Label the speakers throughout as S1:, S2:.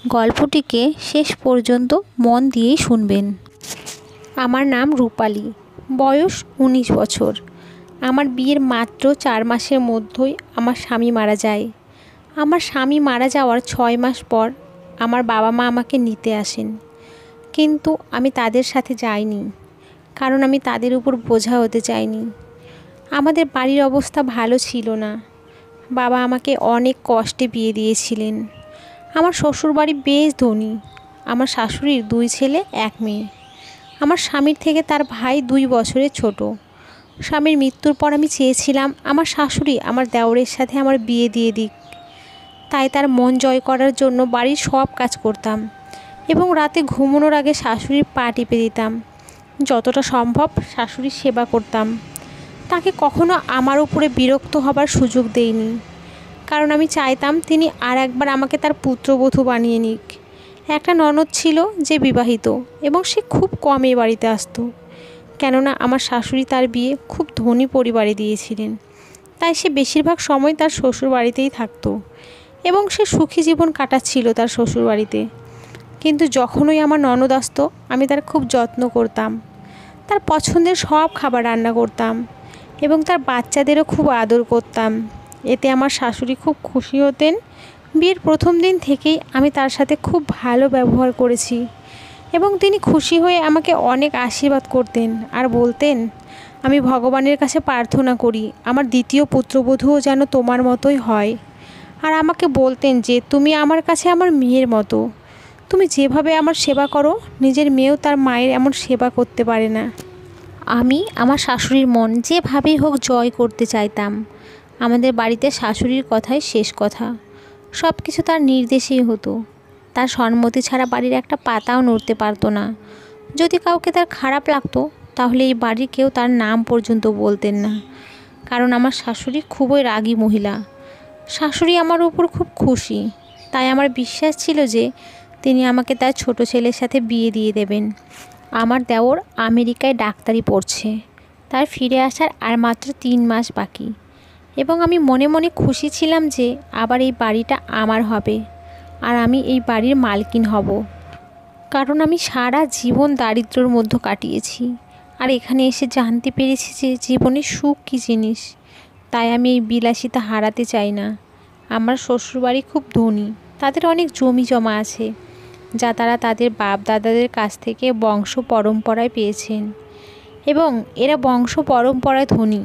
S1: গল্পটিকে শেষ পর্যন্ত মন দিয়েই শুনবেন। আমার নাম রূপালী, বয়স 19 বছর। আমার বিয়ের মাত্র 4 মাসের মধ্যেই আমার স্বামী মারা যায়। আমার স্বামী মারা যাওয়ার 6 মাস পর আমার বাবা মা আমাকে নিতে আসেন, কিন্তু আমি তাদের সাথে যাইনি, কারণ আমি তাদের উপর বোঝা হতে চাইনি। আমাদের বাড়ির অবস্থা ভালো ছিল না। বাবা আমাকে অনেক কষ্টে বিয়ে দিয়েছিলেন। আমার শ্বশুরবাড়ি বেশ ধনী। আমার শাশুড়ির 2 ছেলে 1 মেয়ে। আমার স্বামীর থেকে তার ভাই 2 বছরের ছোট। স্বামীর মৃত্যুর পর আমি চেয়েছিলাম আমার শাশুড়ি আমার দেওরের সাথে আমার বিয়ে দিয়ে দিক। তাই তার মন জয় করার জন্য বাড়ির সব কাজ করতাম এবং রাতে ঘুমানোর আগে শাশুড়ির পা টিপে দিতাম। যতটা সম্ভব শাশুড়ির সেবা করতাম। তাকে কখনো আমার উপরে বিরক্ত হবার সুযোগ দেইনি, কারণ আমি চাইতাম তিনি আর একবার আমাকে তার পুত্রবধূ বানিয়ে নিক। একটা ননদ ছিল যে বিবাহিত এবং সে খুব কম এই বাড়িতে আসতো, কেননা আমার শাশুড়ি তার বিয়ে খুব ধনী পরিবারে দিয়েছিলেন। তাই সে বেশিরভাগ সময় তার শ্বশুর বাড়িতেই থাকতো এবং সে সুখী জীবন কাটাচ্ছিল তার শ্বশুর বাড়িতে। কিন্তু যখনই আমার ননদ আসতো আমি তার খুব যত্ন করতাম। তার পছন্দের সব খাবার রান্না করতাম এবং তার বাচ্চাদেরও খুব আদর করতাম। এতে আমার শাশুড়ি খুব খুশি হতেন। বিয়ের প্রথম দিন থেকেই আমি তার সাথে খুব ভালো ব্যবহার করেছি এবং তিনি খুশি হয়ে আমাকে অনেক আশীর্বাদ করতেন আর বলতেন, আমি ভগবানের কাছে প্রার্থনা করি আমার দ্বিতীয় পুত্রবধূও যেন তোমার মতোই হয়। আর আমাকে বলতেন যে তুমি আমার কাছে আমার মেয়ের মতো। তুমি যেভাবে আমার সেবা করো, নিজের মেয়েও তার মায়ের এমন সেবা করতে পারে না। আমি আমার শাশুড়ির মন যেভাবেই হোক জয় করতে চাইতাম। আমাদের বাড়িতে শাশুড়ির কথাই শেষ কথা। সব কিছু তার নির্দেশেই হতো। তার সম্মতি ছাড়া বাড়ির একটা পাতাও নড়তে পারতো না। যদি কাউকে তার খারাপ লাগতো তাহলে এই বাড়ির কেউ তার নাম পর্যন্ত বলতেন না, কারণ আমার শাশুড়ি খুবই রাগী মহিলা। শাশুড়ি আমার উপর খুব খুশি, তাই আমার বিশ্বাস ছিল যে তিনি আমাকে তার ছোট ছেলের সাথে বিয়ে দিয়ে দেবেন। আমার দেওর আমেরিকায় ডাক্তারি পড়ছে। তার ফিরে আসার আর মাত্র 3 মাস বাকি এবং আমি মনে মনে খুশি ছিলাম যে আবার এই বাড়িটা আমার হবে আর আমি এই বাড়ির মালকিন হব, কারণ আমি সারা জীবন দারিদ্র্যের মধ্যে কাটিয়েছি আর এখানে এসে জানতে পেরেছি যে জীবনের সুখ কী জিনিস। তাই আমি এই বিলাসিতা হারাতে চাই না। আমার শ্বশুরবাড়ি খুব ধনী। তাদের অনেক জমি জমা আছে যা তারা তাদের বাপ দাদাদের কাছ থেকে বংশ পরম্পরায় পেয়েছেন এবং এরা বংশ পরম্পরায় ধনী।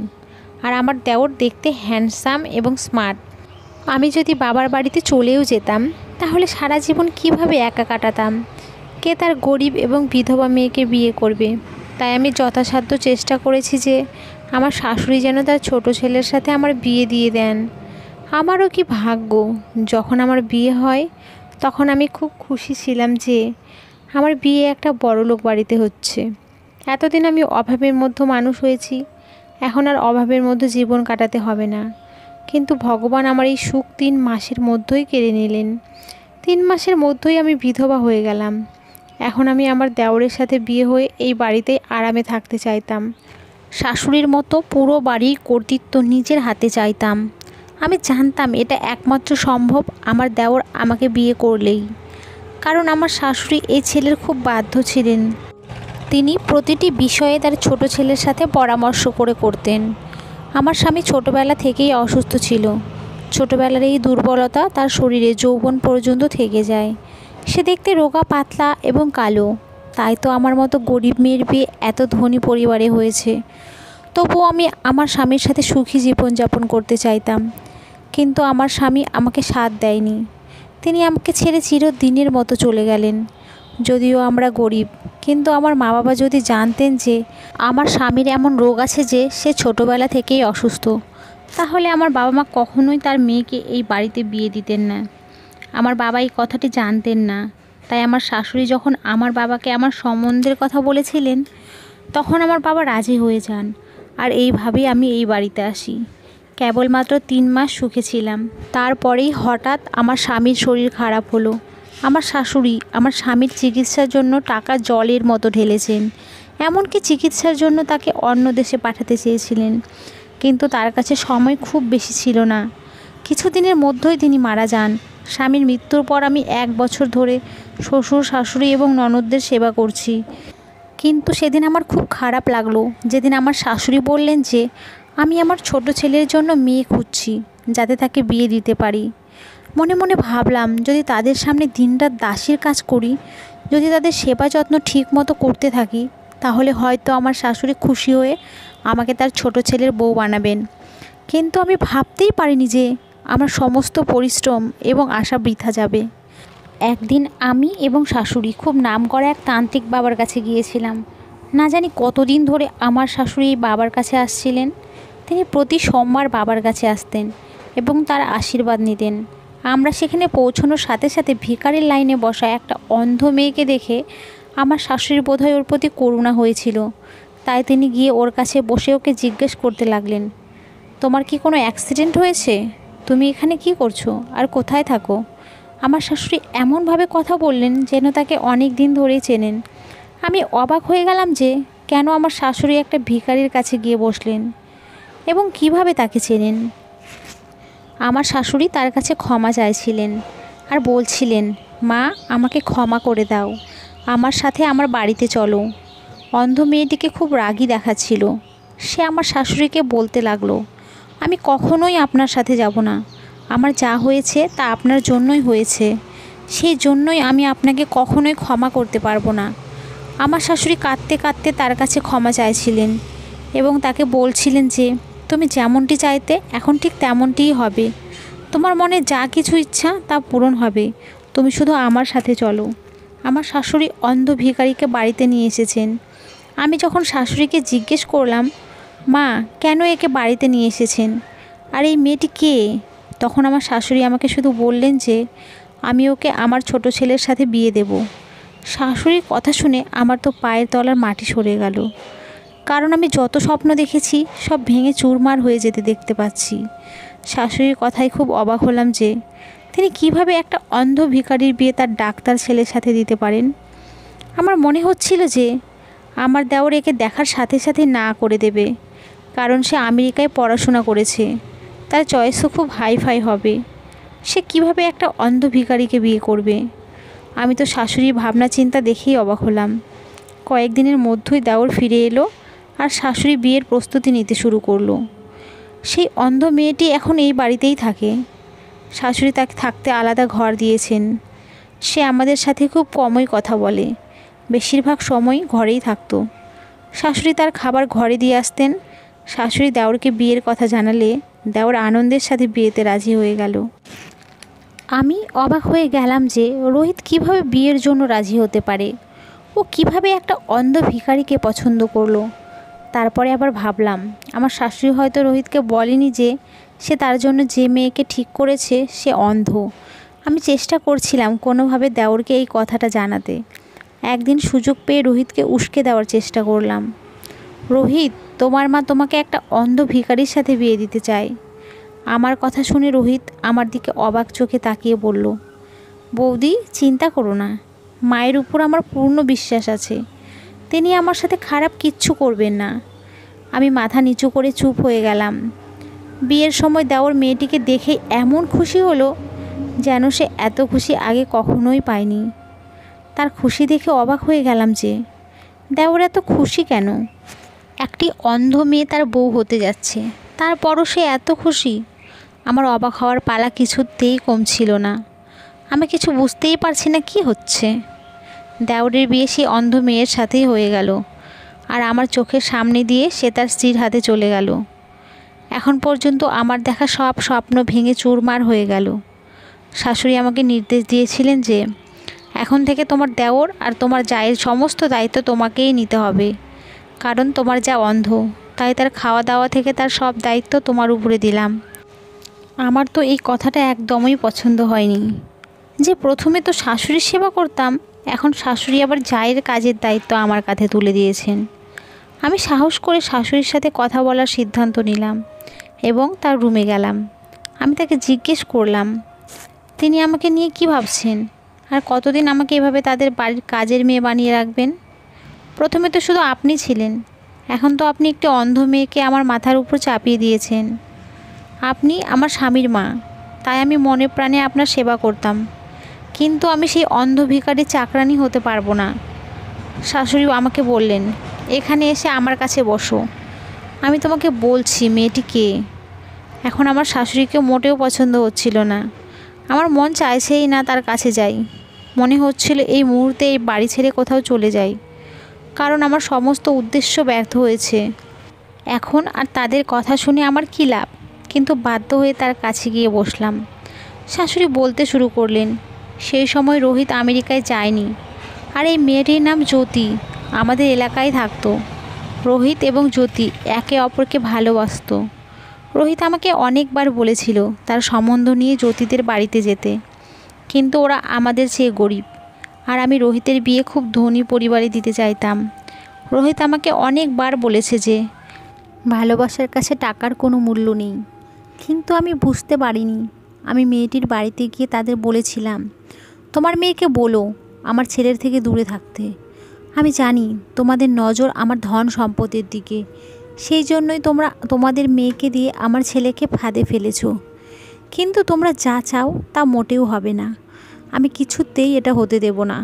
S1: আর আমার দেওর দেখতে হ্যান্ডসাম এবং স্মার্ট। আমি যদি বাবার বাড়িতে চলেও যেতাম তাহলে সারা জীবন কিভাবে একা কাটাতাম? কে তার গরিব এবং বিধবা মেয়েকে বিয়ে করবে? তাই আমি যথাসাধ্য চেষ্টা করেছি যে আমার শাশুড়ি যেন তার ছোট ছেলের সাথে আমার বিয়ে দিয়ে দেন। আমারও কি ভাগ্য, যখন আমার বিয়ে হয় তখন আমি খুব খুশি ছিলাম যে আমার বিয়ে একটা বড়লোক বাড়িতে হচ্ছে। এতদিন আমি অভাবের মধ্যে মানুষ হয়েছি, এখন আর অভাবের মধ্যে জীবন কাটাতে হবে না। কিন্তু ভগবান আমার এই সুখ 3 মাসের মধ্যেই কেড়ে নিলেন। 3 মাসের মধ্যেই আমি বিধবা হয়ে গেলাম। এখন আমি আমার দেওরের সাথে বিয়ে হয়ে এই বাড়িতেই আরামে থাকতে চাইতাম। শাশুড়ির মতো পুরো বাড়ির কর্তৃত্ব নিজের হাতে চাইতাম। আমি জানতাম এটা একমাত্র সম্ভব আমার দেওর আমাকে বিয়ে করলেই, কারণ আমার শাশুড়ি এই ছেলের খুব বাধ্য ছিলেন। তিনি প্রতিটি বিষয়ে তার ছোট ছেলের সাথে পরামর্শ করে করতেন। আমার স্বামী ছোটোবেলা থেকেই অসুস্থ ছিল। ছোটোবেলার এই দুর্বলতা তার শরীরে যৌবন পর্যন্ত থেকে যায়। সে দেখতে রোগা পাতলা এবং কালো। তাই তো আমার মতো গরিব মেয়ের বিয়ে এত ধনী পরিবারে হয়েছে। তবুও আমি আমার স্বামীর সাথে সুখী জীবনযাপন করতে চাইতাম, কিন্তু আমার স্বামী আমাকে সাথ দেয়নি। তিনি আমাকে ছেড়ে চিরদিনের মতো চলে গেলেন। যদিও আমরা গরিব, কিন্তু আমার মা বাবা যদি জানতেন যে আমার স্বামীর এমন রোগ আছে যে সে ছোটোবেলা থেকেই অসুস্থ, তাহলে আমার বাবা মা কখনোই তার মেয়েকে এই বাড়িতে বিয়ে দিতেন না। আমার বাবা এই কথাটি জানতেন না। তাই আমার শাশুড়ি যখন আমার বাবাকে আমার সম্বন্ধের কথা বলেছিলেন, তখন আমার বাবা রাজি হয়ে যান আর এইভাবেই আমি এই বাড়িতে আসি। কেবলমাত্র 3 মাস সুখে ছিলাম। তারপরেই হঠাৎ আমার স্বামীর শরীর খারাপ হলো। আমার শাশুড়ি আমার স্বামীর চিকিৎসার জন্য টাকা জলের মতো ঢেলেছেন। এমনকি চিকিৎসার জন্য তাকে অন্য দেশে পাঠাতে চেয়েছিলেন, কিন্তু তার কাছে সময় খুব বেশি ছিল না। কিছুদিনের মধ্যেই তিনি মারা যান স্বামীর মৃত্যুর পর আমি 1 বছর ধরে শ্বশুর শাশুড়ি এবং ননদদের সেবা করছি। কিন্তু সেদিন আমার খুব খারাপ লাগলো যেদিন আমার শাশুড়ি বললেন যে আমি আমার ছোট ছেলের জন্য মেয়ে খুঁজছি যাতে তাকে বিয়ে দিতে পারি। মনে মনে ভাবলাম, যদি তাদের সামনে দিনরাত দাসীর কাজ করি, যদি তাদের সেবা যত্ন ঠিক মতো করতে থাকি, তাহলে হয়তো আমার শাশুড়ি খুশি হয়ে আমাকে তার ছোট ছেলের বউ বানাবেন। কিন্তু আমি ভাবতেই পারিনি যে আমার সমস্ত পরিশ্রম এবং আশা বৃথা যাবে। একদিন আমি এবং শাশুড়ি খুব নামকরা এক তান্ত্রিক বাবার কাছে গিয়েছিলাম। না জানি কতদিন ধরে আমার শাশুড়ি এই বাবার কাছে আসছিলেন। তিনি প্রতি সোমবার বাবার কাছে আসতেন এবং তার আশীর্বাদ নিতেন। আমরা সেখানে পৌঁছানোর সাথে সাথে ভিখারির লাইনে বসা একটা অন্ধ মেয়েকে দেখে আমার শাশুড়ির বোধহয় ওর প্রতি করুণা হয়েছিল। তাই তিনি গিয়ে ওর কাছে বসে ওকে জিজ্ঞেস করতে লাগলেন, তোমার কি কোনো অ্যাক্সিডেন্ট হয়েছে? তুমি এখানে কি করছো আর কোথায় থাকো? আমার শাশুড়ি এমনভাবে কথা বললেন যেন তাকে অনেক দিন ধরেই চেনেন। আমি অবাক হয়ে গেলাম যে কেন আমার শাশুড়ি একটা ভিখারির কাছে গিয়ে বসলেন এবং কিভাবে তাকে চেনেন। আমার শাশুড়ি তার কাছে ক্ষমা চাইছিলেন আর বলছিলেন, মা, আমাকে ক্ষমা করে দাও, আমার সাথে আমার বাড়িতে চলো। অন্ধ মেয়েটিকে খুব রাগী দেখাচ্ছিল। সে আমার শাশুড়িকে বলতে লাগলো, আমি কখনোই আপনার সাথে যাব না। আমার যা হয়েছে তা আপনার জন্যই হয়েছে, সেই জন্যই আমি আপনাকে কখনোই ক্ষমা করতে পারবো না। আমার শাশুড়ি কাঁদতে কাঁদতে তার কাছে ক্ষমা চাইছিলেন এবং তাকে বলছিলেন যে তুমি যেমনটি চাইতে এখন ঠিক তেমনটিই হবে। তোমার মনে যা কিছু ইচ্ছা তা পূরণ হবে, তুমি শুধু আমার সাথে চলো। আমার শাশুড়ি অন্ধ ভিখারিকে বাড়িতে নিয়ে এসেছেন। আমি যখন শাশুড়িকে জিজ্ঞেস করলাম, মা, কেন একে বাড়িতে নিয়ে এসেছেন আর এই মেয়েটি কে, তখন আমার শাশুড়ি আমাকে শুধু বললেন যে আমি ওকে আমার ছোট ছেলের সাথে বিয়ে দেব। শাশুড়ির কথা শুনে আমার তো পায়ের তলার মাটি সরে গেল, কারণ আমি যত স্বপ্ন দেখেছি সব ভেঙে চুরমার হয়ে যেতে দেখতে পাচ্ছি। শাশুড়ির কথায় খুব অবাক হলাম যে তিনি কিভাবে একটা অন্ধ ভিখারির বিয়ে তার ডাক্তার ছেলের সাথে দিতে পারেন। আমার মনে হচ্ছিল যে আমার দেওর একে দেখার সাথে সাথে না করে দেবে, কারণ সে আমেরিকায় পড়াশোনা করেছে, তার চয়েসও খুব হাইফাই হবে। সে কিভাবে একটা অন্ধ ভিখারিকে বিয়ে করবে? আমি তো শাশুড়ির ভাবনা চিন্তা দেখেই অবাক হলাম। কয়েকদিনের মধ্যেই দেওর ফিরে এলো আর শাশুড়ি বিয়ের প্রস্তুতি নিতে শুরু করলো। সেই অন্ধ মেয়েটি এখন এই বাড়িতেই থাকে। শাশুড়ি তাকে থাকতে আলাদা ঘর দিয়েছেন। সে আমাদের সাথে খুব কমই কথা বলে, বেশিরভাগ সময় ঘরেই থাকতো। শাশুড়ি তার খাবার ঘরে দিয়ে আসতেন। শাশুড়ি দেওরকে বিয়ের কথা জানালে দেওর আনন্দের সাথে বিয়েতে রাজি হয়ে গেল। আমি অবাক হয়ে গেলাম যে রোহিত কিভাবে বিয়ের জন্য রাজি হতে পারে। ও কিভাবে একটা অন্ধ ভিখারিকে পছন্দ করলো। তারপরে আবার ভাবলাম, আমার শাশুড়ি হয়তো রোহিতকে বলেনি যে সে তার জন্য যে মেয়েকে ঠিক করেছে সে অন্ধ। আমি চেষ্টা করছিলাম কোনোভাবে দেওরকে এই কথাটা জানাতে। একদিন সুযোগ পেয়ে রোহিতকে উস্কে দেওয়ার চেষ্টা করলাম। রোহিত, তোমার মা তোমাকে একটা অন্ধ ভিখারির সাথে বিয়ে দিতে চায়। আমার কথা শুনে রোহিত আমার দিকে অবাক চোখে তাকিয়ে বলল, বৌদি, চিন্তা করো না, মায়ের উপর আমার পূর্ণ বিশ্বাস আছে, তিনি আমার সাথে খারাপ কিচ্ছু করবেন না। আমি মাথা নিচু করে চুপ হয়ে গেলাম। বিয়ের সময় দেওর মেয়েটিকে দেখে এমন খুশি হলো যেন সে এত খুশি আগে কখনোই পায়নি। তার খুশি দেখে অবাক হয়ে গেলাম যে দেওর এত খুশি কেন। একটি অন্ধ মেয়ে তার বউ হতে যাচ্ছে, তারপরও সে এত খুশি। আমার অবাক হওয়ার পালা কিছুতেই কম ছিল না। আমি কিছু বুঝতেই পারছি না কি হচ্ছে। দেওরের বিয়ে সেই অন্ধ মেয়ের সাথেই হয়ে গেল আর আমার চোখের সামনে দিয়ে সে তার স্ত্রীর হাতে চলে গেল। এখন পর্যন্ত আমার দেখা সব স্বপ্ন ভেঙে চুরমার হয়ে গেল। শাশুড়ি আমাকে নির্দেশ দিয়েছিলেন যে এখন থেকে তোমার দেওর আর তোমার জায়ের সমস্ত দায়িত্ব তোমাকেই নিতে হবে, কারণ তোমার যা অন্ধ, তাই তার খাওয়া দাওয়া থেকে তার সব দায়িত্ব তোমার উপরে দিলাম। আমার তো এই কথাটা একদমই পছন্দ হয়নি যে প্রথমে তো শাশুড়ির সেবা করতাম, এখন শাশুড়ি আবার জায়ের কাজের দায়িত্ব আমার কাঁধে তুলে দিয়েছেন। আমি সাহস করে শাশুড়ির সাথে কথা বলার সিদ্ধান্ত নিলাম এবং তার রুমে গেলাম। আমি তাকে জিজ্ঞেস করলাম, তিনি আমাকে নিয়ে কি ভাবছেন আর কতদিন আমাকে এভাবে তাদের বাড়ির কাজের মেয়ে বানিয়ে রাখবেন? প্রথমে তো শুধু আপনি ছিলেন, এখন তো আপনি একটি অন্ধ মেয়েকে আমার মাথার উপর চাপিয়ে দিয়েছেন। আপনি আমার স্বামীর মা, তাই আমি মনে প্রাণে আপনার সেবা করতাম, কিন্তু আমি সেই অন্ধ ভিখারি চাকরানি হতে পারবো না। শাশুড়ি আমাকে বললেন, এখানে এসে আমার কাছে বসো, আমি তোমাকে বলছি মেয়েটি কে। এখন আমার শাশুড়িকে মোটেও পছন্দ হচ্ছিল না। আমার মন চাইছেই না তার কাছে যাই। মনে হচ্ছিল এই মুহূর্তে এই বাড়ি ছেড়ে কোথাও চলে যাই, কারণ আমার সমস্ত উদ্দেশ্য ব্যর্থ হয়েছে। এখন আর তাদের কথা শুনে আমার কী লাভ। কিন্তু বাধ্য হয়ে তার কাছে গিয়ে বসলাম। শাশুড়ি বলতে শুরু করলেন, সেই সময় রোহিত আমেরিকায় যায়নি, আর এই মেয়েটির নাম জ্যোতি, আমাদের এলাকায় থাকতো। রোহিত এবং জ্যোতি একে অপরকে ভালোবাসতো। রোহিত আমাকে অনেকবার বলেছিল তার সম্বন্ধ নিয়ে জ্যোতিদের বাড়িতে যেতে, কিন্তু ওরা আমাদের চেয়ে গরিব, আর আমি রোহিতের বিয়ে খুব ধনী পরিবারে দিতে চাইতাম। রোহিত আমাকে অনেকবার বলেছে যে ভালোবাসার কাছে টাকার কোনো মূল্য নেই, কিন্তু আমি বুঝতে পারিনি। আমি মেয়েটির বাড়িতে গিয়ে তাদের বলেছিলাম, তোমার মেয়েকে বলো আমার ছেলের থেকে দূরে থাকতে। আমি জানি তোমাদের নজর আমার ধন সম্পদের দিকে, সেই জন্যই তোমরা তোমাদের মেয়েকে দিয়ে আমার ছেলেকে ফাঁদে ফেলেছো। কিন্তু তোমরা যা চাও তা মোটেও হবে না। আমি কিছুতেই এটা হতে দেব না।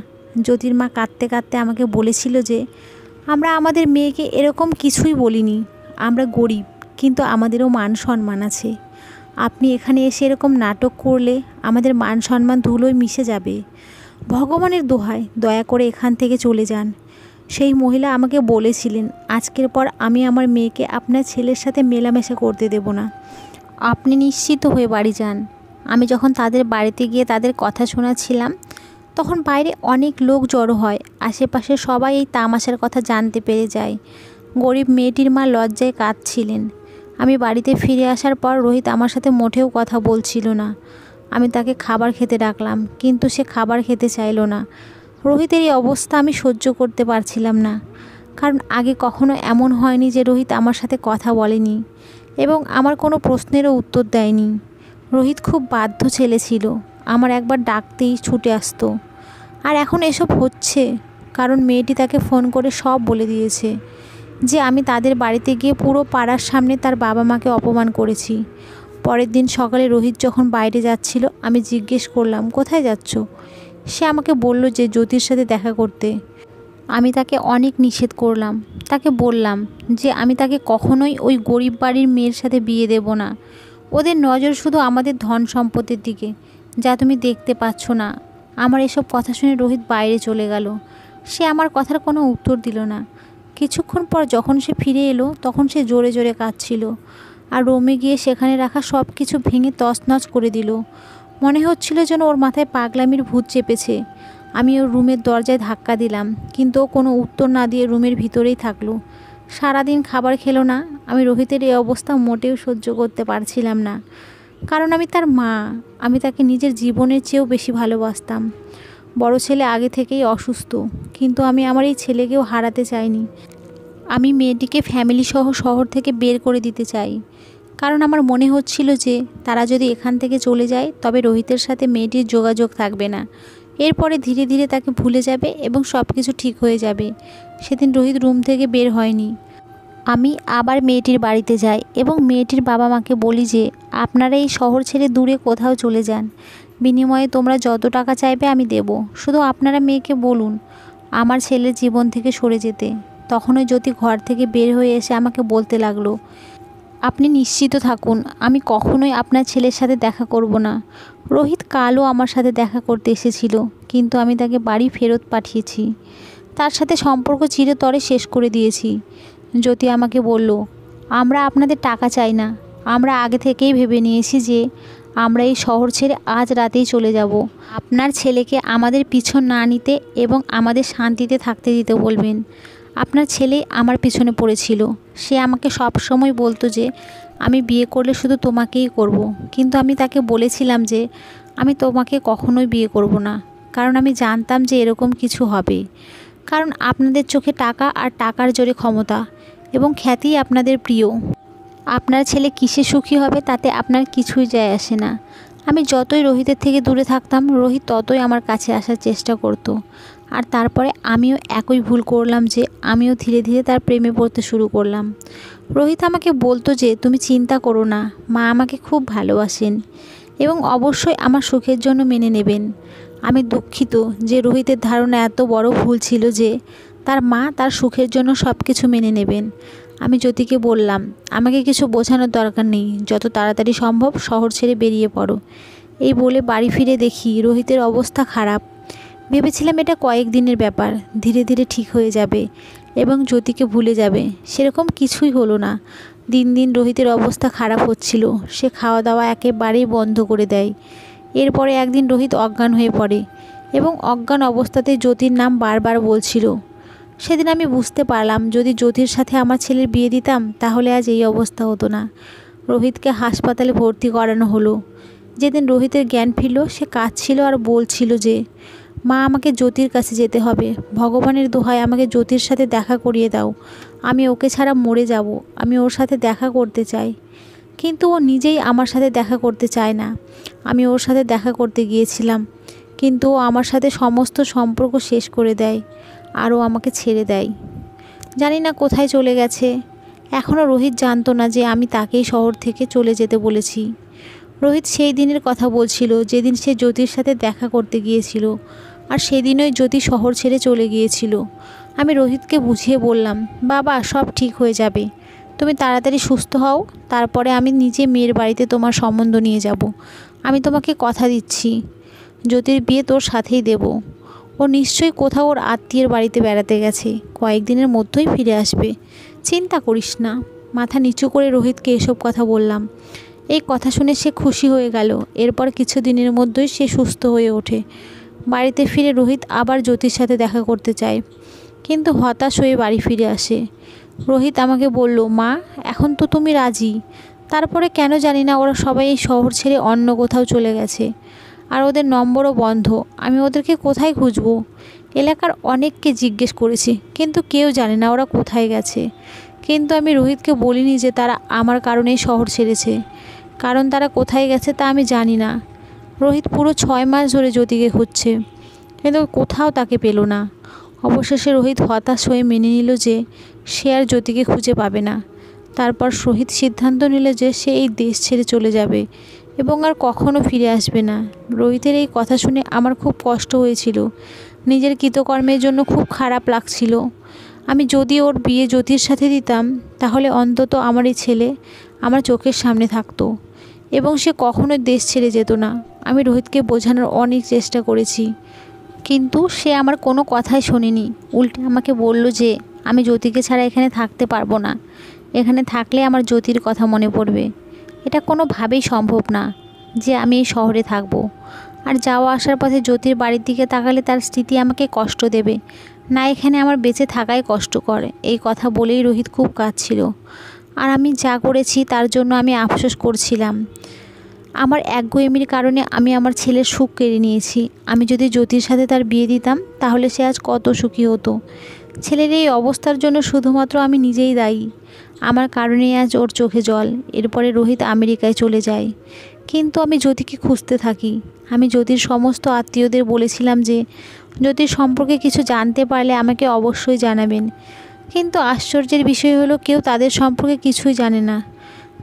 S1: জ্যোতির মা কাঁদতে কাঁদতে আমাকে বলেছিল যে আমরা আমাদের মেয়েকে এরকম কিছুই বলিনি। আমরা গরিব, কিন্তু আমাদেরও মান সম্মান আছে। আপনি এখানে এসে এরকম নাটক করলে আমাদের মান সম্মান ধুলোয় মিশে যাবে। ভগবানের দোহাই, দয়া করে এখান থেকে চলে যান। সেই মহিলা আমাকে বলেছিলেন, আজকের পর আমি আমার মেয়েকে আপনার ছেলের সাথে মেলামেশা করতে দেব না। আপনি নিশ্চিত হয়ে বাড়ি যান। আমি যখন তাদের বাড়িতে গিয়ে তাদের কথা শোনাচ্ছিলাম, তখন বাইরে অনেক লোক জড়ো হয়। আশেপাশে সবাই এই তামাশার কথা জানতে পেরে যায়। গরিব মেয়েটির মা লজ্জায় কাঁদছিলেন। আমি বাড়িতে ফিরে আসার পর রোহিত আমার সাথে মোটেও কথা বলছিল না। আমি তাকে খাবার খেতে ডাকলাম, কিন্তু সে খাবার খেতে চাইল না। রোহিতের এই অবস্থা আমি সহ্য করতে পারছিলাম না, কারণ আগে কখনো এমন হয়নি যে রোহিত আমার সাথে কথা বলেনি এবং আমার কোনো প্রশ্নেরও উত্তর দেয়নি। রোহিত খুব বাধ্য ছেলে ছিল, আমার একবার ডাকতেই ছুটে আসতো। আর এখন এসব হচ্ছে কারণ মেয়েটি তাকে ফোন করে সব বলে দিয়েছে যে আমি তাদের বাড়িতে গিয়ে পুরো পাড়ার সামনে তার বাবা মাকে অপমান করেছি। পরের দিন সকালে রোহিত যখন বাইরে যাচ্ছিল, আমি জিজ্ঞেস করলাম, কোথায় যাচ্ছ? সে আমাকে বলল যে জ্যোতির সাথে দেখা করতে। আমি তাকে অনেক নিষেধ করলাম। তাকে বললাম যে আমি তাকে কখনোই ওই গরিব বাড়ির মেয়ের সাথে বিয়ে দেব না। ওদের নজর শুধু আমাদের ধন সম্পদের দিকে, যা তুমি দেখতে পাচ্ছ না। আমার এসব কথা শুনে রোহিত বাইরে চলে গেল। সে আমার কথার কোনো উত্তর দিল না। কিছুক্ষণ পর যখন সে ফিরে এলো, তখন সে জোরে জোরে কাঁদছিল, আর রুমে গিয়ে সেখানে রাখা সব কিছু ভেঙে তছনছ করে দিল। মনে হচ্ছিল যেন ওর মাথায় পাগলামির ভূত চেপেছে। আমি ওর রুমের দরজায় ধাক্কা দিলাম, কিন্তু ও কোনো উত্তর না দিয়ে রুমের ভিতরেই থাকলো। সারাদিন খাবার খেলো না। আমি রোহিতের এই অবস্থা মোটেও সহ্য করতে পারছিলাম না, কারণ আমি তার মা। আমি তাকে নিজের জীবনের চেয়েও বেশি ভালোবাসতাম। বড় ছেলে আগে থেকেই অসুস্থ, কিন্তু আমি আমার এই ছেলেকেও হারাতে চাইনি। আমি মেয়েটিকে ফ্যামিলি সহ শহর থেকে বের করে দিতে চাই, কারণ আমার মনে হচ্ছিল যে তারা যদি এখান থেকে চলে যায় তবে রোহিতের সাথে মেয়েটির যোগাযোগ থাকবে না। এরপরে ধীরে ধীরে তাকে ভুলে যাবে এবং সব কিছু ঠিক হয়ে যাবে। সেদিন রোহিত রুম থেকে বের হয়নি। আমি আবার মেয়েটির বাড়িতে যাই এবং মেয়েটির বাবা মাকে বলি যে আপনারা এই শহর ছেড়ে দূরে কোথাও চলে যান। বিনিময়ে তোমরা যত টাকা চাইবে আমি দেব। শুধু আপনারা মেয়েকে বলুন আমার ছেলের জীবন থেকে সরে যেতে। তখনই জ্যোতি ঘর থেকে বের হয়ে এসে আমাকে বলতে লাগলো, আপনি নিশ্চিত থাকুন, আমি কখনোই আপনার ছেলের সাথে দেখা করব না। রোহিত কালও আমার সাথে দেখা করতে এসেছিল, কিন্তু আমি তাকে বাড়ি ফেরত পাঠিয়েছি। তার সাথে সম্পর্ক চিরতরে শেষ করে দিয়েছি। জ্যোতি আমাকে বলল, আমরা আপনাদের টাকা চাই না। আমরা আগে থেকেই ভেবে নিয়েছি যে আমরা এই শহর ছেড়ে আজ রাতেই চলে যাব। আপনার ছেলেকে আমাদের পিছন না নিতে এবং আমাদের শান্তিতে থাকতে দিতে বলবেন। আপনার ছেলে আমার পিছনে পড়েছিল। সে আমাকে সব সময় বলতো যে আমি বিয়ে করলে শুধু তোমাকেই করব, কিন্তু আমি তাকে বলেছিলাম যে আমি তোমাকে কখনোই বিয়ে করব না, কারণ আমি জানতাম যে এরকম কিছু হবে। কারণ আপনাদের চোখে টাকা আর টাকার জোরে ক্ষমতা এবং খ্যাতি আপনাদের প্রিয়। আপনার ছেলে কিসে সুখী হবে তাতে আপনার কিছুই যায় আসে না। আমি যতই রোহিতের থেকে দূরে থাকতাম, রোহিত ততই আমার কাছে আসার চেষ্টা করতো। আর তারপরে আমিও একই ভুল করলাম যে আমিও ধীরে ধীরে তার প্রেমে পড়তে শুরু করলাম। রোহিত আমাকে বলতো যে তুমি চিন্তা করো না, মা আমাকে খুব ভালোবাসেন। এবং অবশ্যই আমার সুখের জন্য মেনে নেবেন। আমি দুঃখিত যে রোহিতের ধারণা এত বড় ভুল ছিল যে তার মা তার সুখের জন্য সব কিছু মেনে নেবেন। আমি জ্যোতিকে বললাম, আমাকে কিছু বোঝানোর দরকার নেই, যত তাড়াতাড়ি সম্ভব শহর ছেড়ে বেরিয়ে পড়ো। এই বলে বাড়ি ফিরে দেখি রোহিতের অবস্থা খারাপ। ভেবেছিলাম এটা কয়েকদিনের ব্যাপার, ধীরে ধীরে ঠিক হয়ে যাবে এবং জ্যোতিকে ভুলে যাবে। সেরকম কিছুই হলো না। দিন দিন রোহিতের অবস্থা খারাপ হচ্ছিল। সে খাওয়া দাওয়া একেবারেই বন্ধ করে দেয়। এরপরে একদিন রোহিত অজ্ঞান হয়ে পড়ে এবং অজ্ঞান অবস্থাতে জ্যোতির নাম বারবার বলছিল। সেদিন আমি বুঝতে পারলাম, যদি জ্যোতির সাথে আমার ছেলের বিয়ে দিতাম তাহলে আজ এই অবস্থা হতো না। রোহিতকে হাসপাতালে ভর্তি করানো হলো। যেদিন রোহিতের জ্ঞান ফিরল, সে কাঁদছিল আর বলছিল যে, মা, আমাকে জ্যোতির কাছে যেতে হবে, ভগবানের দোহাই আমাকে জ্যোতির সাথে দেখা করিয়ে দাও। আমি ওকে ছাড়া মরে যাব, আমি ওর সাথে দেখা করতে চাই। কিন্তু ও নিজেই আমার সাথে দেখা করতে চায় না। আমি ওর সাথে দেখা করতে গিয়েছিলাম, কিন্তু ও আমার সাথে সমস্ত সম্পর্ক শেষ করে দেয় আর ও আমাকে ছেড়ে দেয়। জানি না কোথায় চলে গেছে। এখনও রোহিত জানতো না যে আমি তাকেই শহর থেকে চলে যেতে বলেছি। রোহিত সেই দিনের কথা বলছিল যেদিন সে জ্যোতির সাথে দেখা করতে গিয়েছিল, আর সেদিনই জ্যোতি শহর ছেড়ে চলে গিয়েছিল। আমি রোহিতকে বুঝিয়ে বললাম, বাবা, সব ঠিক হয়ে যাবে, তুমি তাড়াতাড়ি সুস্থ হও, তারপরে আমি নিজে মেয়ের বাড়িতে তোমার সম্বন্ধ নিয়ে যাব। আমি তোমাকে কথা দিচ্ছি, জ্যোতির বিয়ে তোর সাথেই দেব। ও নিশ্চয়ই কোথাও ওর আত্মীয়ের বাড়িতে বেড়াতে গেছে, কয়েকদিনের মধ্যেই ফিরে আসবে, চিন্তা করিস না। মাথা নিচু করে রোহিতকে এসব কথা বললাম। এই কথা শুনে সে খুশি হয়ে গেল। এরপর কিছুদিনের মধ্যেই সে সুস্থ হয়ে ওঠে। বাড়িতে ফিরে রোহিত আবার জ্যোতির সাথে দেখা করতে চায়, কিন্তু হতাশ হয়ে বাড়ি ফিরে আসে। রোহিত আমাকে বলল, মা, এখন তো তুমি রাজি, তারপরে কেন জানি না ওরা সবাই এই শহর ছেড়ে অন্য কোথাও চলে গেছে, আর ওদের নম্বরও বন্ধ। আমি ওদেরকে কোথায় খুঁজবো? এলাকার অনেককে জিজ্ঞেস করেছি, কিন্তু কেউ জানে না ওরা কোথায় গেছে। কিন্তু আমি রোহিতকে বলিনি যে তারা আমার কারণেই শহর ছেড়েছে, কারণ তারা কোথায় গেছে তা আমি জানি না। রোহিত পুরো 6 মাস ধরে জ্যোতিকে খুঁজছে, কিন্তু কোথাও তাকে পেল না। অবশেষে রোহিত হতাশ হয়ে মেনে নিল যে সে আর জ্যোতিকে খুঁজে পাবে না। তারপর রোহিত সিদ্ধান্ত নিল যে সে এই দেশ ছেড়ে চলে যাবে এবং আর কখনো ফিরে আসবে না। রোহিতের এই কথা শুনে আমার খুব কষ্ট হয়েছিল। নিজের কৃতকর্মের জন্য খুব খারাপ লাগছিল। আমি যদি ওর বিয়ে জ্যোতির সাথে দিতাম, তাহলে অন্তত আমার এই ছেলে আমার চোখের সামনে থাকতো এবং সে কখনোই দেশ ছেড়ে যেত না। আমি রোহিতকে বোঝানোর অনেক চেষ্টা করেছি, কিন্তু সে আমার কোনো কথাই শোনেনি। উল্টে আমাকে বলল যে আমি জ্যোতিকে ছাড়া এখানে থাকতে পারবো না, এখানে থাকলে আমার জ্যোতির কথা মনে পড়বে। এটা কোনোভাবেই সম্ভব না যে আমি এই শহরে থাকবো, আর যাওয়া আসার পথে জ্যোতির বাড়ির দিকে তাকালে তার স্মৃতি আমাকে কষ্ট দেবে। না, এখানে আমার বেঁচে থাকাই কষ্টকর। এই কথা বলেই রোহিত খুব কাঁদছিল, আর আমি যা করেছি তার জন্য আমি আফসোস করছিলাম। আমার একগুঁয়েমির কারণে আমি আমার ছেলের সুখ কেড়ে নিয়েছি। আমি যদি জ্যোতির সাথে তার বিয়ে দিতাম, তাহলে সে আজ কত সুখী হতো। ছেলের এই অবস্থার জন্য শুধুমাত্র আমি নিজেই দায়ী। আমার কারণেই আজ ওর চোখে জল। এরপরে রোহিত আমেরিকায় চলে যায়, কিন্তু আমি জ্যোতিকে খুঁজতে থাকি। আমি জ্যোতির সমস্ত আত্মীয়দের বলেছিলাম যে জ্যোতির সম্পর্কে কিছু জানতে পারলে আমাকে অবশ্যই জানাবেন, কিন্তু আশ্চর্যের বিষয় হলো কেউ তাদের সম্পর্কে কিছুই জানে না।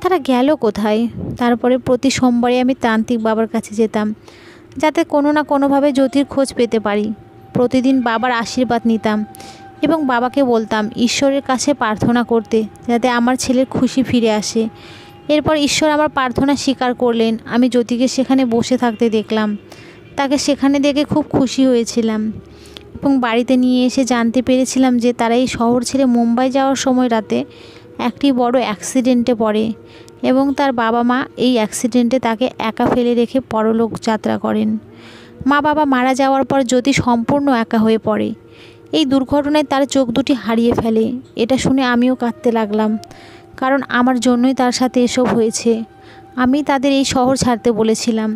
S1: তারা গেল কোথায়? তারপরে প্রতি সোমবারে আমি তান্ত্রিক বাবার কাছে যেতাম, যাতে কোনো না কোনোভাবে জ্যোতির খোঁজ পেতে পারি। প্রতিদিন বাবার আশীর্বাদ নিতাম এবং বাবাকে বলতাম ঈশ্বরের কাছে প্রার্থনা করতে, যাতে আমার ছেলের খুশি ফিরে আসে। এরপর ঈশ্বর আমার প্রার্থনা স্বীকার করলেন। আমি জ্যোতিকে সেখানে বসে থাকতে দেখলাম। তাকে সেখানে দেখে খুব খুশি হয়েছিলাম এবং বাড়িতে নিয়ে এসে জানতে পেরেছিলাম যে তারা এই শহর ছেড়ে মুম্বাই যাওয়ার সময় রাতে একটি বড় অ্যাক্সিডেন্টে পড়ে এবং তার বাবা মা এই অ্যাক্সিডেন্টে তাকে একা ফেলে রেখে পরলোক যাত্রা করেন। মা বাবা মারা যাওয়ার পর জ্যোতি সম্পূর্ণ একা হয়ে পড়ে। এই দুর্ঘটনায় তার চোখ দুটি হারিয়ে ফেলে। এটা শুনে আমিও কাঁদতে লাগলাম, কারণ আমার জন্যই তার সাথে এসব হয়েছে। আমি তাদের এই শহর ছাড়তে বলেছিলাম।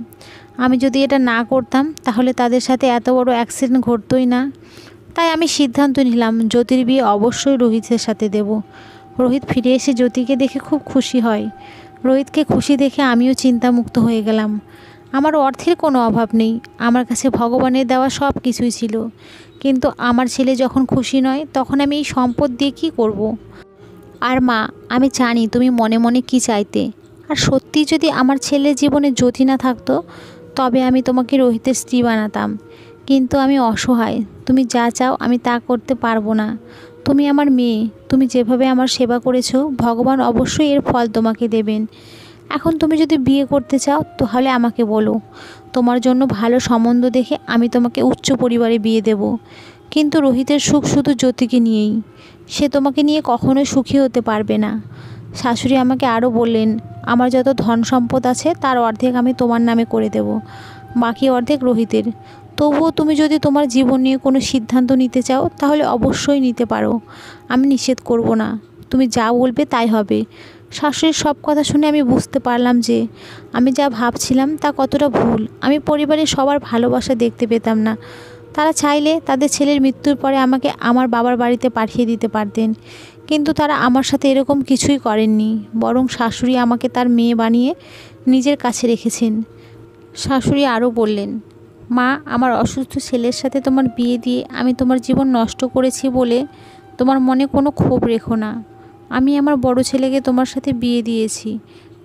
S1: আমি যদি এটা না করতাম, তাহলে তাদের সাথে এত বড় অ্যাক্সিডেন্ট ঘটতই না। তাই আমি সিদ্ধান্ত নিলাম জ্যোতির বিয়ে অবশ্যই রোহিতের সাথে দেব। রোহিত ফিরে এসে জ্যোতিকে দেখে খুব খুশি হয়। রোহিতকে খুশি দেখে আমিও চিন্তামুক্ত হয়ে গেলাম। আমার অর্থের কোনো অভাব নেই, আমার কাছে ভগবানের দেওয়া সব কিছুই ছিল, কিন্তু আমার ছেলে যখন খুশি নয়, তখন আমি এই সম্পদ দিয়ে কী করব? আর মা, আমি জানি তুমি মনে মনে কি চাইতে। আর সত্যি যদি আমার ছেলের জীবনে জ্যোতি না থাকতো, তবে আমি তোমাকে রোহিতের স্ত্রী বানাতাম। কিন্তু আমি অসহায়, তুমি যা চাও আমি তা করতে পারবো না। তুমি আমার মেয়ে, তুমি যেভাবে আমার সেবা করেছো, ভগবান অবশ্যই এর ফল তোমাকে দেবেন। এখন তুমি যদি বিয়ে করতে চাও তাহলে আমাকে বলো, তোমার জন্য ভালো সম্বন্ধ দেখে আমি তোমাকে উচ্চ পরিবারে বিয়ে দেব। কিন্তু রোহিতের সুখ শুধু জ্যোতিকে নিয়েই, সে তোমাকে নিয়ে কখনোই সুখী হতে পারবে না। শাশুড়ি আমাকে আরও বললেন, আমার যত ধন সম্পদ আছে তার অর্ধেক আমি তোমার নামে করে দেব, বাকি অর্ধেক রোহিতের। তবুও তুমি যদি তোমার জীবন নিয়ে কোনো সিদ্ধান্ত নিতে চাও তাহলে অবশ্যই নিতে পারো, আমি নিষেধ করব না, তুমি যা বলবে তাই হবে। শাশুড়ির সব কথা শুনে আমি বুঝতে পারলাম যে আমি যা ভাবছিলাম তা কতটা ভুল। আমি পরিবারের সবার ভালোবাসা দেখতে পেতাম না। তারা চাইলে তাদের ছেলের মৃত্যুর পরে আমাকে আমার বাবার বাড়িতে পাঠিয়ে দিতে পারতেন, কিন্তু তারা আমার সাথে এরকম কিছুই করেননি। বরং শাশুড়ি আমাকে তার মেয়ে বানিয়ে নিজের কাছে রেখেছেন। শাশুড়ি আরও বললেন, মা, আমার অসুস্থ ছেলের সাথে তোমার বিয়ে দিয়ে আমি তোমার জীবন নষ্ট করেছি বলে তোমার মনে কোনো ক্ষোভ রেখো না। আমি আমার বড় ছেলেকে তোমার সাথে বিয়ে দিয়েছি,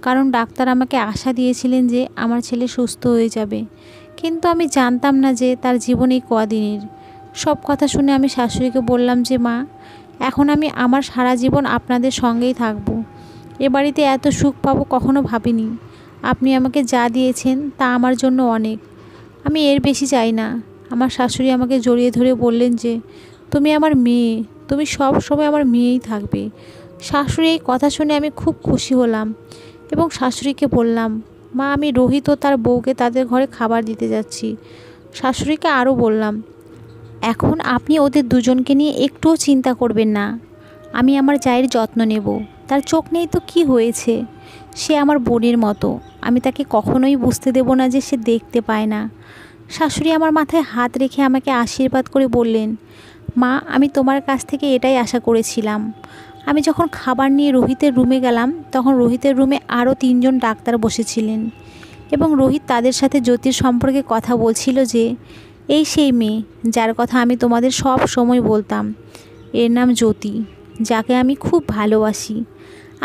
S1: কারণ ডাক্তার আমাকে আশা দিয়েছিলেন যে আমার ছেলে সুস্থ হয়ে যাবে। কিন্তু আমি জানতাম না যে তার জীবন এই কদিনের। সব কথা শুনে আমি শাশুড়িকে বললাম যে মা, এখন আমি আমার সারা জীবন আপনাদের সঙ্গেই থাকবো। এ বাড়িতে এত সুখ পাবো কখনো ভাবিনি। আপনি আমাকে যা দিয়েছেন তা আমার জন্য অনেক, আমি এর বেশি চাই না। আমার শাশুড়ি আমাকে জড়িয়ে ধরে বললেন যে তুমি আমার মেয়ে, তুমি সব সময় আমার মেয়েই থাকবে। শাশুড়ি এই কথা শুনে আমি খুব খুশি হলাম এবং শাশুড়িকে বললাম, মা, আমি রোহিত ও তার বউকে তাদের ঘরে খাবার দিতে যাচ্ছি। শাশুড়িকে আরও বললাম, এখন আপনি ওদের দুজনকে নিয়ে একটুও চিন্তা করবেন না, আমি আমার জায়ের যত্ন নেব। তার চোখ নেই তো কি হয়েছে, সে আমার বোনের মতো, আমি তাকে কখনোই বুঝতে দেব না যে সে দেখতে পায় না। শাশুড়ি আমার মাথায় হাত রেখে আমাকে আশীর্বাদ করে বললেন, মা, আমি তোমার কাছ থেকে এটাই আশা করেছিলাম। আমি যখন খাবার নিয়ে রোহিতের রুমে গেলাম তখন রোহিতের রুমে আরও 3জন ডাক্তার বসেছিলেন এবং রোহিত তাদের সাথে জ্যোতির সম্পর্কে কথা বলছিল যে এই সেই মেয়ে যার কথা আমি তোমাদের সব সময় বলতাম। এর নাম জ্যোতি, যাকে আমি খুব ভালোবাসি।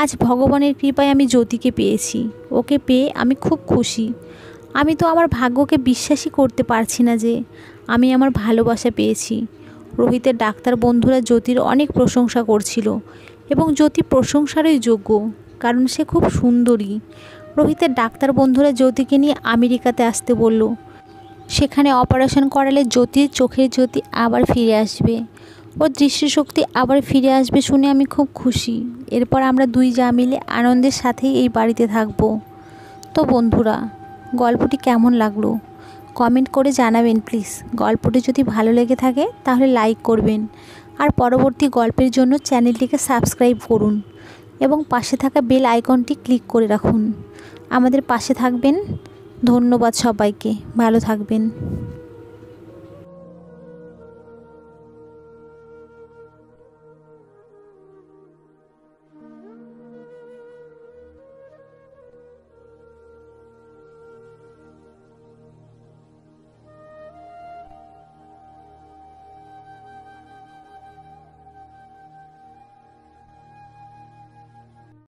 S1: আজ ভগবানের কৃপায় আমি জ্যোতিকে পেয়েছি, ওকে পেয়ে আমি খুব খুশি। আমি তো আমার ভাগ্যকে বিশ্বাসই করতে পারছি না যে আমি আমার ভালোবাসা পেয়েছি। রোহিতের ডাক্তার বন্ধুরা জ্যোতির অনেক প্রশংসা করছিল এবং জ্যোতি প্রশংসারই যোগ্য, কারণ সে খুব সুন্দরী। রোহিতের ডাক্তার বন্ধুরা জ্যোতিকে নিয়ে আমেরিকাতে আসতে বলল। সেখানে অপারেশন করালে জ্যোতির চোখের জ্যোতি আবার ফিরে আসবে, ওর দৃষ্টিশক্তি আবার ফিরে আসবে শুনে আমি খুব খুশি। এরপর আমরা দুই যা মিলে আনন্দের সাথেই এই বাড়িতে থাকব। তো বন্ধুরা, গল্পটি কেমন লাগলো কমেন্ট করে জানাবেন প্লিজ। গল্পটি যদি ভালো লেগে থাকে তাহলে লাইক করবেন, আর পরবর্তী গল্পের জন্য চ্যানেলটিকে সাবস্ক্রাইব করুন এবং পাশে থাকা বেল আইকনটি ক্লিক করে রাখুন। আমাদের পাশে থাকবেন। ধন্যবাদ সবাইকে, ভালো থাকবেন।